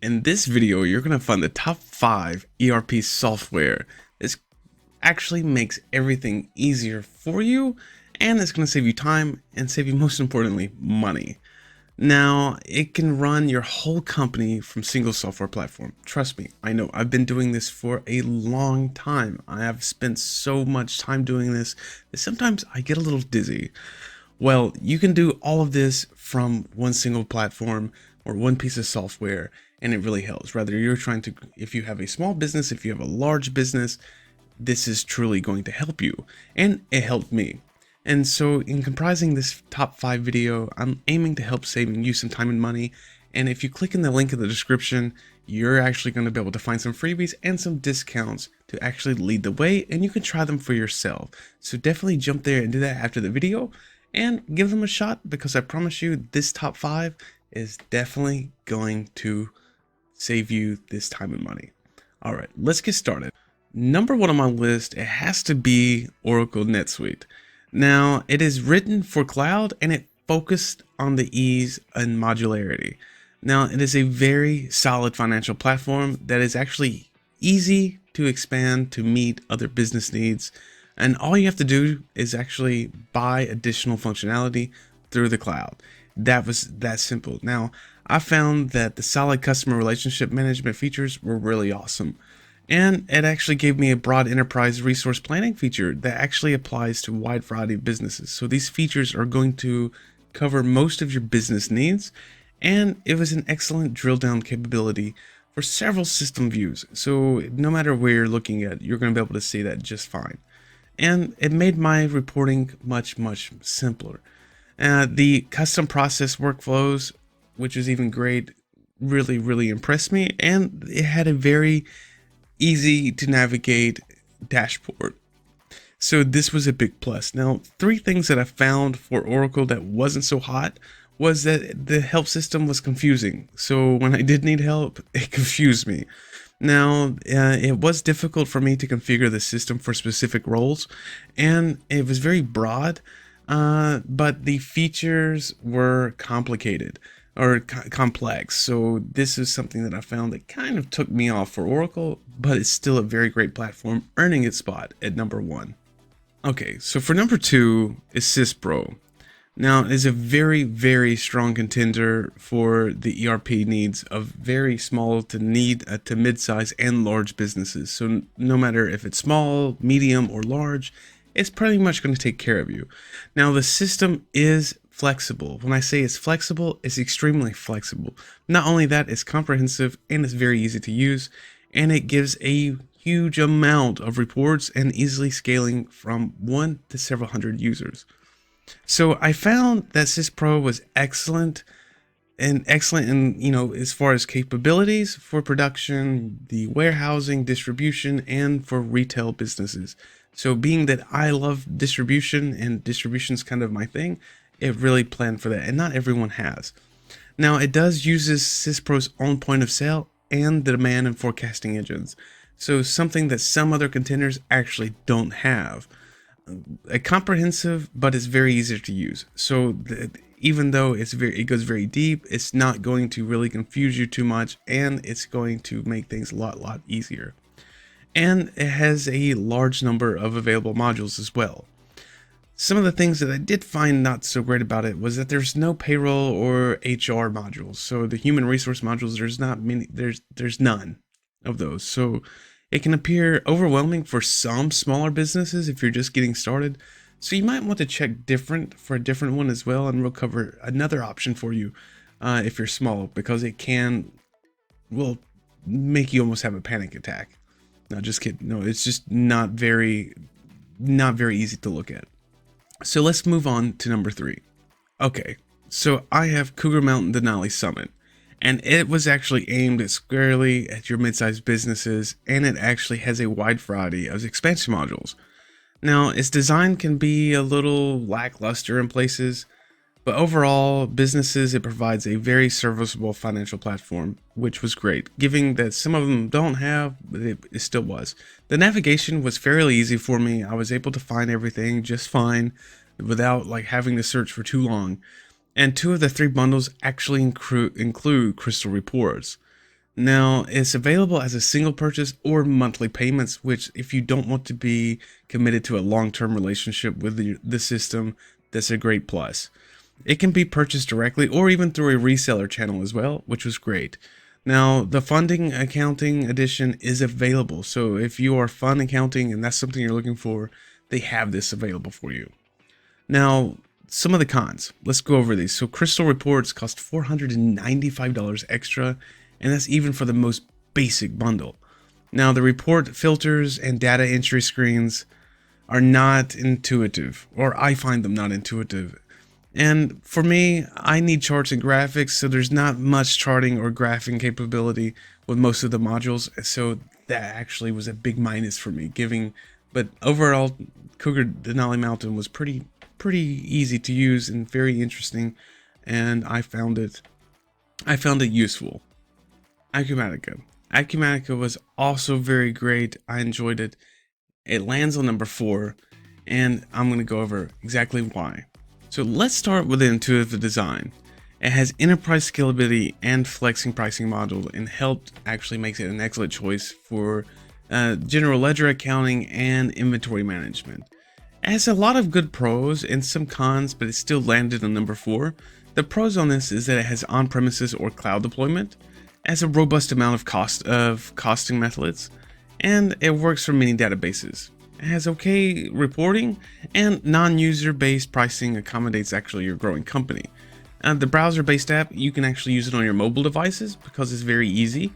In this video, you're going to find the top 5 ERP software. This actually makes everything easier for you, and it's going to save you time and save you, most importantly, money. Now, it can run your whole company from single software platform. Trust me, I know I've been doing this for a long time. I have spent so much time doing this that sometimes I get a little dizzy. Well, you can do all of this from one single platform or one piece of software, and it really helps. Whether you're trying to, if you have a small business, if you have a large business, this is truly going to help you, and it helped me. And so in comprising this top 5 video, I'm aiming to help saving you some time and money. And if you click in the link in the description, you're actually going to be able to find some freebies and some discounts to actually lead the way, and you can try them for yourself. So definitely jump there and do that after the video and give them a shot, because I promise you this top 5 is definitely going to save you this time and money. All right, let's get started. Number 1 on my list, it has to be Oracle NetSuite. Now, it is written for cloud and it focused on the ease and modularity. Now, it is a very solid financial platform that is actually easy to expand to meet other business needs. And all you have to do is actually buy additional functionality through the cloud. That was that simple. Now, I found that the solid customer relationship management features were really awesome. And it actually gave me a broad enterprise resource planning feature that actually applies to a wide variety of businesses. So these features are going to cover most of your business needs. And it was an excellent drill down capability for several system views. So no matter where you're looking at, you're going to be able to see that just fine. And it made my reporting much simpler. The custom process workflows, which is even great, really impressed me. And it had a very easy to navigate dashboard. So this was a big plus. Now, 3 things that I found for Oracle that wasn't so hot was that the help system was confusing. So when I did need help, it confused me. Now, it was difficult for me to configure the system for specific roles, and it was very broad, but the features were complicated or complex. So this is something that I found that kind of took me off for Oracle, but it's still a very great platform, earning its spot at number 1. Okay, so for number 2 is cisPro. Now, it is a very strong contender for the ERP needs of very small to mid-size and large businesses. So no matter if it's small, medium, or large, it's pretty much going to take care of you. Now, the system is flexible. When I say it's flexible, it's extremely flexible. Not only that, it's comprehensive and it's very easy to use, and it gives a huge amount of reports and easily scaling from 1 to several hundred users. So I found that cisPro was excellent in, as far as capabilities for production, the warehousing, distribution, and for retail businesses. So being that I love distribution and distribution's kind of my thing, it really planned for that, and not everyone has. Now, it does uses cisPro's own point of sale and the demand and forecasting engines. So something that some other contenders actually don't have. A comprehensive, but it's very easy to use. So even though it goes very deep, it's not going to really confuse you too much, and it's going to make things a lot easier. And it has a large number of available modules as well. Some of the things that I did find not so great about it was that there's no payroll or HR modules. So the human resource modules, there's none of those. So it can appear overwhelming for some smaller businesses if you're just getting started. So you might want to check for a different one as well, and we'll cover another option for you if you're small, because it will make you almost have a panic attack. No, just kidding. No, it's just not very easy to look at. So let's move on to number 3. Okay, so I have Cougar Mountain Denali Summit, and it was actually aimed squarely at your mid-sized businesses, and it actually has a wide variety of expansion modules. Now, its design can be a little lackluster in places, but overall, businesses, it provides a very serviceable financial platform, which was great. Given that some of them don't have, but it still was. The navigation was fairly easy for me. I was able to find everything just fine without having to search for too long. And 2 of the 3 bundles actually include crystal reports. Now, it's available as a single purchase or monthly payments, which if you don't want to be committed to a long-term relationship with the system, that's a great plus. It can be purchased directly or even through a reseller channel as well, which was great. Now, the funding accounting edition is available. So if you are fund accounting and that's something you're looking for, they have this available for you. Now, some of the cons. Let's go over these. So Crystal Reports cost $495 extra, and that's even for the most basic bundle. Now, the report filters and data entry screens are not intuitive, or I find them not intuitive. And for me, I need charts and graphics, so there's not much charting or graphing capability with most of the modules. So that actually was a big minus for me. But overall, Cougar Denali Mountain was pretty easy to use and very interesting, and I found it useful. Acumatica was also very great. I enjoyed it. It lands on number 4, and I'm going to go over exactly why. So let's start with the intuitive design. It has enterprise scalability and flexing pricing module, and helped actually makes it an excellent choice for general ledger accounting and inventory management. It has a lot of good pros and some cons, but it still landed on number 4. The pros on this is that it has on-premises or cloud deployment, it has a robust amount of costing methods, and it works for many databases. It has okay reporting, and non-user based pricing accommodates actually your growing company. The browser-based app, you can actually use it on your mobile devices because it's very easy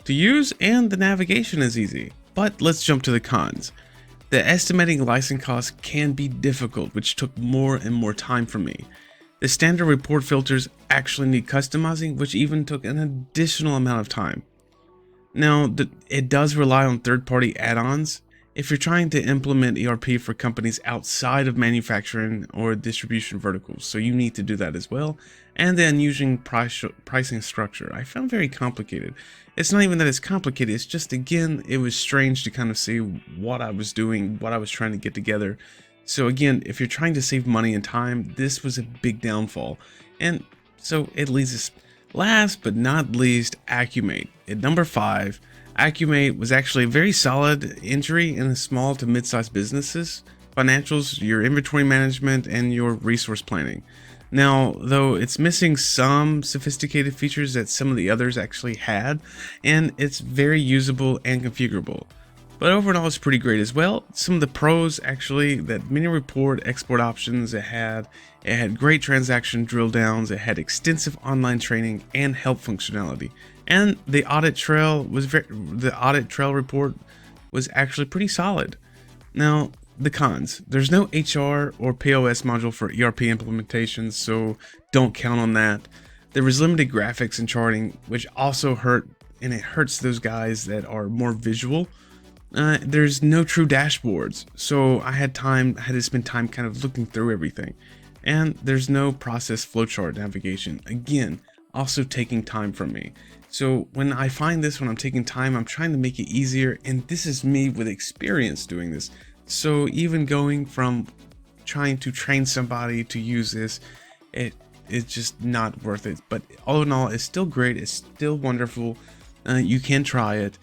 to use and the navigation is easy. But let's jump to the cons. The estimating license costs can be difficult, which took more and more time from me. The standard report filters actually need customizing, which even took an additional amount of time. Now, it does rely on third-party add-ons if you're trying to implement ERP for companies outside of manufacturing or distribution verticals, so you need to do that as well. And then using pricing structure, I found very complicated. It's not even that it's complicated, it's just, again, it was strange to kind of see what I was doing, what I was trying to get together. So again, if you're trying to save money and time, this was a big downfall. And so it leads us, last but not least, Accumate. At number 5, Accumate was actually a very solid entry in small to mid-sized businesses, financials, your inventory management, and your resource planning. Now, though it's missing some sophisticated features that some of the others actually had, and it's very usable and configurable. But overall, it's pretty great as well. Some of the pros actually, that mini report export options it had great transaction drill downs, it had extensive online training and help functionality. And the audit trail report was actually pretty solid. Now, the cons. There's no HR or POS module for ERP implementations, so don't count on that. There was limited graphics and charting, which also hurt, and it hurts those guys that are more visual. There's no true dashboards, so I had to spend time kind of looking through everything. And there's no process flowchart navigation. Again, also taking time from me. So when I find this, when I'm taking time, I'm trying to make it easier, and this is me with experience doing this. So even going from trying to train somebody to use this, it's just not worth it. But all in all, it's still great. It's still wonderful. You can try it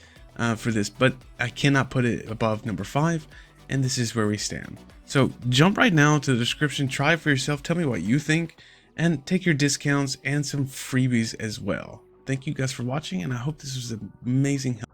for this, but I cannot put it above number 5. And this is where we stand. So jump right now to the description, try it for yourself, tell me what you think, and take your discounts and some freebies as well. Thank you guys for watching, and I hope this was an amazing help.